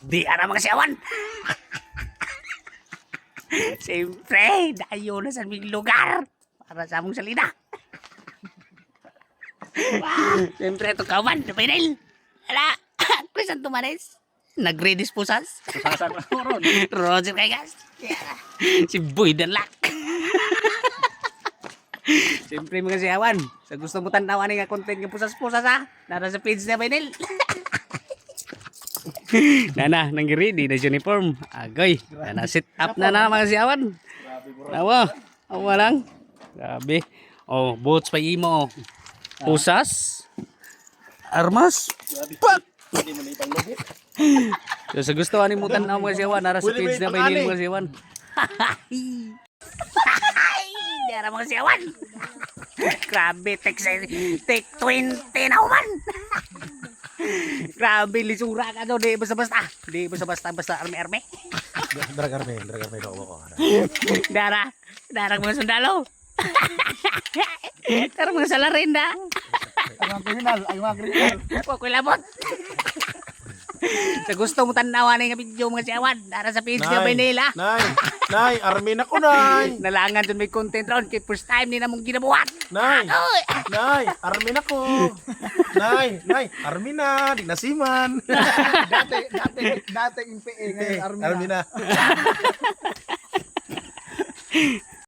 Di ara mga siyawan. Siyempre, dayo na sa aming lugar para sa among salida. Siyempre, ito kawan, Pinel. Ala, Crisan Tumanes. Nagre-dispusas. Sasan mo ron. Roger Kaigas. Si Boy Danlak. Siyempre mga siyawan, sa gusto mo tanawan nga content ng pusas-pusas ha, nara sa page na Pinel. Nana, nang ready na uniform. Agoy, nana sit up na mga siyawan. Nawa, awa lang. Grabe. Oh, boots pa imo. Pusas. Armas. Pak. Hindi mo na ipang lobo. So, sa gusto ani mo tanaw mga siyawan, nara sa page na Pinel mga siyawan. Dara mga siyawan. Grabe, take 20 na man. Grabe, lisura ka daw. Di basta-basta. Di basta-basta arme-arme. Dragarme daw ako. Dara mga sundalo. Dara mga salarinda. Ang kriminal, ang mga kriminal. Kukoy labot. Sa gusto mo tanawan nga video mga siyawan, dara sa page na Manila. Nay, armin ako, nay. Nalangan dun may content ron kay first time ni namong ginabuhat. Nay, armin ako. Nay, armin na, di nasiman. Dati yung PA, ngayon army na. Armin na.